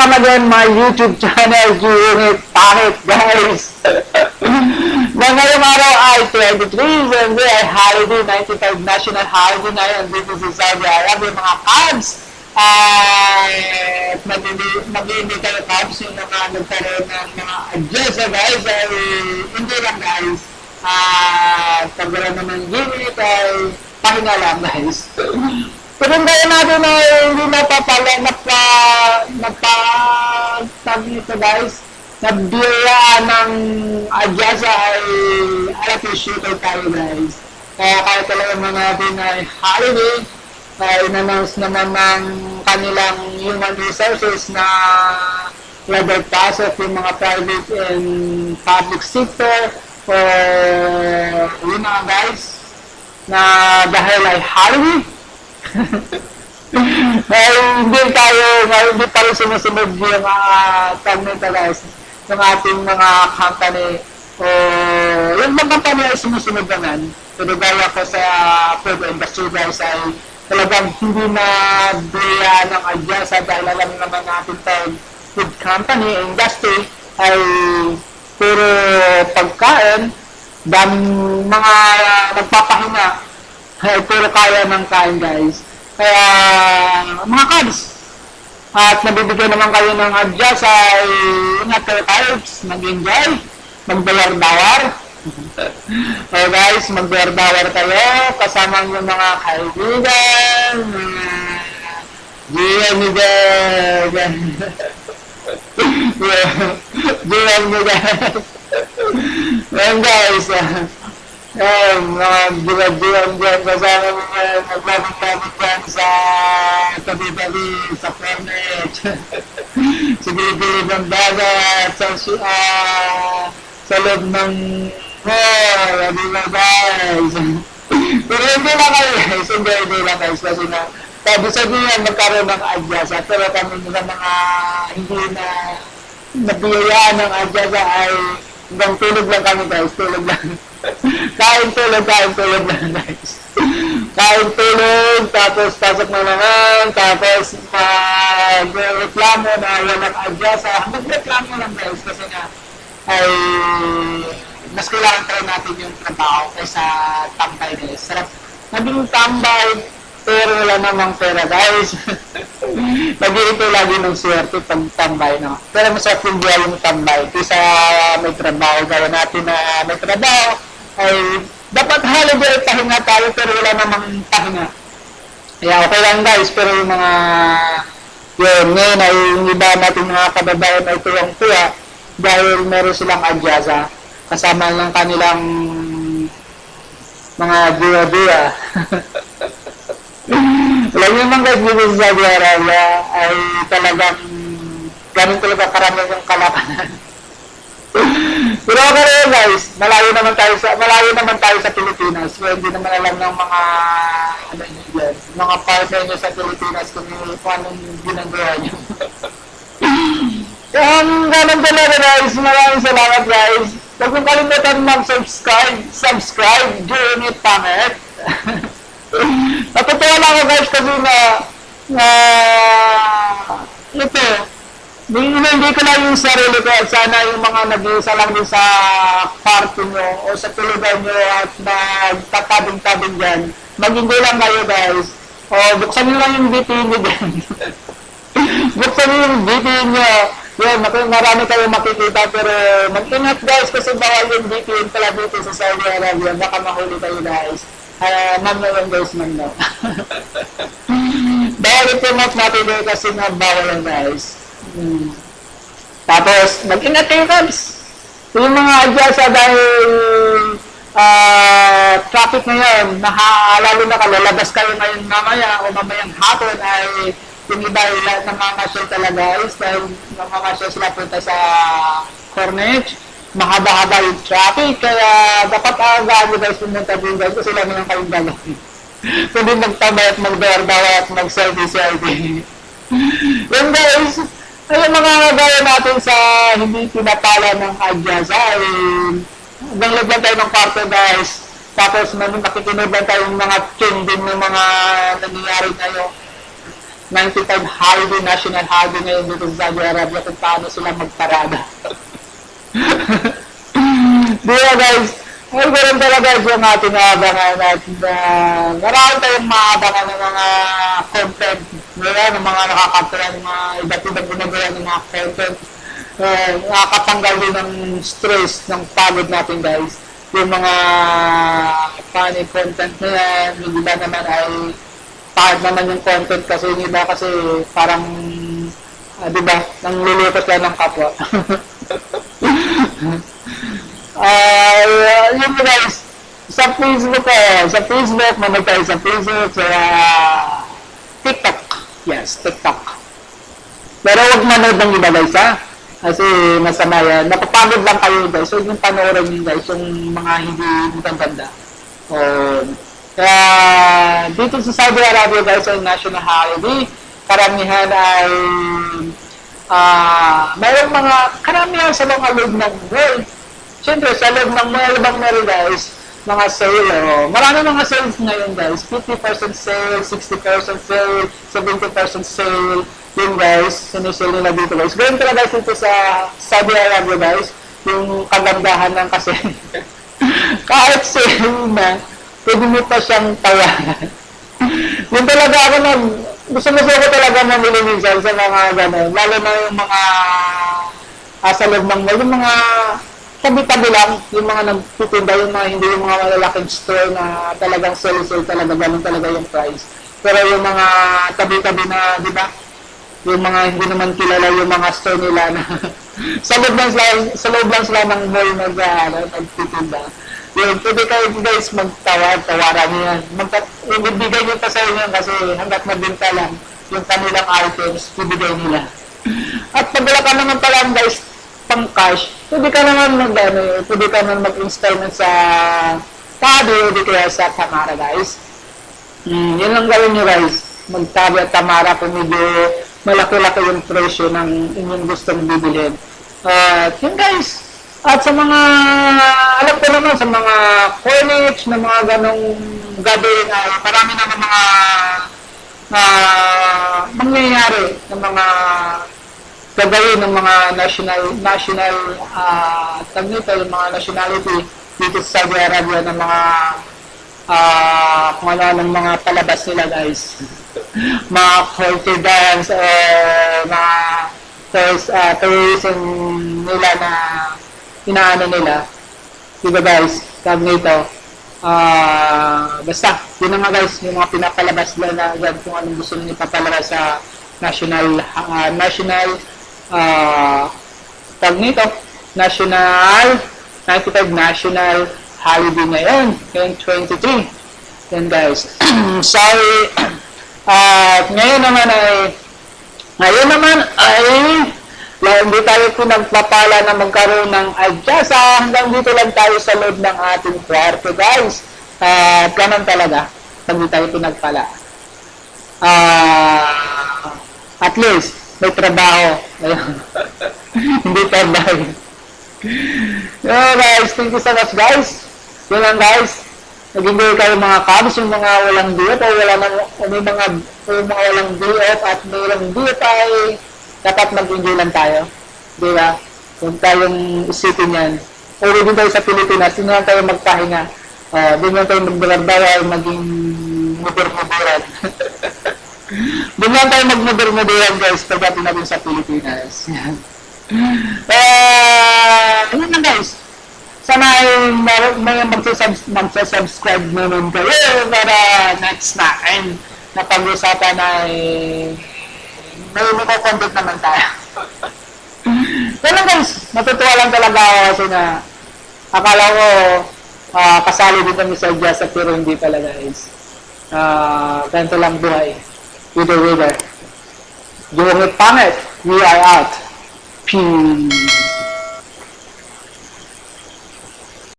welcome again my YouTube channel, Unit Pangit, guys. Na ngayong araw ay 23, Wednesday ay holiday, 95 national holiday ngayon dito sa Saudi Arabia, mga Cubs. At mag-iindi kayo, Cubs, yung mga nagkaroon ng mga adjust, guys, ay hindi lang, guys. Pagkaroon naman unit ay pahinga lang, guys. Pero gaya natin ay hindi nito, guys, nabiyayaan ng adjasa ay appreciate tayo, guys. Kaya kahit talaga natin ay holiday, in-announce naman ng kanilang human resources na level pasok yung mga private and public sector yun mga guys, na dahil ay holiday, dahil hindi pa rin sumusunod yung guys, yung ating mga company yung mga company ay sumusunod naman. Pero gaya ko sa food industry, guys, ay talagang hindi na daya ng adjasa dahil alam naman natin tayo food company industry ay puro pagkain, mga nagpapahinga ay puro kaya ng kain, guys. Kaya mga Cubs, at nabibigyan naman kayo ng adjust ay ingat kayo, Cubs, mag-enjoy, magbayar-bawar. So guys, magbayar-bawar kayo kasama yung mga kaibigan, Diyan mo guys. Ayan guys, mga diwan dyan kasama mga naglabit-labit dyan sa tabi-tabi, sa planet, sa gilid ng dagat, sa loob ng mall, di ba guys? Pero hindi lang kayo guys, hindi lang guys, kasi na sabi sabihin magkaroon ng adjasa, pero kami mga hindi na nabiyayaan ng adjasa ay hanggang tulog lang kami, guys, tulog lang. Kain tulog lang, guys. Kain tulog, tapos pasok na naman, tapos mag-reklamo na walang adjasa. Mag-reklamo lang, guys, kasi nga ay mas kailangan try natin yung trabaho kaysa tambay, guys. Sarap naging tambay, pero wala namang pera, guys. Nag-iintay lagi ng swerte pag tambay, no? Pero masarap yung buhay yung tambay. Kaysa may trabaho, gawin natin na may trabaho, ay dapat holiday pahinga tayo, pero wala namang pahinga. Kaya okay lang, guys, pero yung mga yun, ngayon ay yung iba natin mga kababayan ay tuwang-tuwa dahil meron silang adjasa kasama ng kanilang mga diwa-diwa. Alam niyo mga guys, dito sa Saudi Arabia ay talagang ganun talaga karami yung kalapanan. Pero okay rin, guys, malayo naman tayo sa Pilipinas. So, hindi naman alam ng mga mga partner nyo sa Pilipinas kung anong ginagawa nyo. Ang ganun talaga, guys. Maraming salamat, guys. Huwag kong kalimutan mag-subscribe, Unit Pangit. Natutuwa lang ako, guys, kasi ito, hindi ko lang yung sarili ko, sana yung mga nag-iisa lang din sa party nyo o sa tulugan nyo at nagtatabing-tabing dyan, mag-enjoy lang kayo, guys. O buksan nyo lang yung VPN nyo dyan. Buksan nyo yung VPN nyo. Yun, marami kayo makikita, pero mag-ingat, guys, kasi bawal yung VPN pala dito sa Saudi Arabia, baka mahuli kayo, guys. Ma'am na yung guys, ma'am na. Bawal i-promote natin dito kasi bawal yan, guys. Tapos, mag-ingat kayo, Cubs. Yung mga adjasa dahil traffic ngayon, lalo na lalabas kayo ngayon mamaya o mamayang hapon ay yung iba namamasyal talaga, guys, dahil namamasyal sila punta sa Corniche. Mahaba-haba yung traffic, kaya dapat agahan nyo, guys, pumunta din, guys, kasi lang yung kayong gagawin. Kundi magtabay at magdawar-dawar at mag-selfie-selfie. Yun, guys, ay mga gaya natin sa hindi pinapala ng adjasa ay hanggang lang tayo ng kwarto, guys. Tapos nakikinig lang tayo ng mga trending ng mga nangyayari ngayon. 95 holiday, national holiday ngayon dito sa Saudi Arabia kung paano sila magparada. Di ba guys? Ay, ganun talaga yung ating abangan at marami tayong maabangan ng mga content ng mga nakakapira ng mga iba't ibang ginagawa ng mga content. Nakakatanggal din ng stress, ng pagod natin guys. Yung mga funny content na yan, yung iba naman ay pahad naman yung content kasi yung iba kasi parang di ba, nanglulutos lang ng kapwa. Yun guys, sa Facebook mamag tayo sa Facebook, sa TikTok. Yes, TikTok. Pero huwag manood ng iba guys ha, kasi masama yan. Napapagod lang kayo guys, so yung panoorin nyo guys, yung mga hindi maganda. Kaya dito sa Saudi Arabia guys, ay national holiday, karamihan ay mayroong mga karamihan sa mga loob ng world. Siyempre, sa loob ng mga meron guys, mga sale. Marami mga sales ngayon guys. 50% sale, 60% sale, 70% sale. Yun guys, sinisale nila dito guys. Ganyan talaga guys dito sa Saudi Arabia guys. Yung kagandahan ng kasi kahit sale na, pwede mo pa siyang tawanan. Yun talaga ako gusto ko talaga mamili minsan sa mga gano'n. Lalo na yung mga sa loob ng mall, yung mga tabi-tabi lang, yung mga nagtitinda, yung mga hindi yung mga malalaking store na talagang sale talaga, ganun talaga yung price. Pero yung mga tabi-tabi na, di ba, yung mga hindi naman kilala yung mga store nila na sa loob lang sila ng mall nagtitinda. Yun, pwede kayo guys tawaran nyo yan. Ibigay nyo pa sa inyo kasi hanggat mabinta lang yung kanilang items, ibigay nila. At pag wala ka naman pala guys, pang cash, pwede ka naman mag-installment sa Tabi o di kaya sa Tamara guys. Yun lang gawin nyo guys. Mag-Tabi at Tamara kung medyo malaki-laki yung presyo ng inyong gustong bibilhin. Yun guys. At sa mga, alam ko naman, sa mga college na mga ganong gathering ay marami naman mga mangyayari ng mga gagawin ng mga national yung mga nationality dito sa Saudi Arabia ng mga kung ano ng mga palabas nila guys. Mga culture dance mga tourism nila na inaano nila. Diba guys? Tag nito. Basta, yun na nga guys, yung mga pinapalabas nila na kung anong gusto nila ipapalabas sa national tag nito, national 95 national holiday ngayon 23. Yan guys. Sorry. Ngayon naman ay hindi tayo pinagpapala na magkaroon ng adjasa. Hanggang dito lang tayo sa loob ng ating kwarto guys. Ganun talaga. Hindi tayo pinagpala. At least may trabaho. Hindi trabaho. Guys, thank you so much guys. Yun lang guys. Nag-enjoy kayo mga kabs, yung mga walang diet o may mga walang diet at mayroong diet ay dapat mag-enjoy lang tayo. Di ba? Huwag tayong isipin yan. Uri din tayo sa Pilipinas, hindi lang tayo magpahinga. Di lang tayo magdarabawa maging mudur-muduran. Di lang tayo magmudur-muduran guys pagdating natin sa Pilipinas. Ano lang guys? Sana ay may magsasubscribe naman kayo para next na. And napag-usapan ay may content naman tayo. Pero guys, natutuwa lang talaga ako kasi na akala ko kasali din kami sa Jasa pero hindi pala guys. Ganito lang buhay. With the weather. Doing it pangit. We are out. Peace.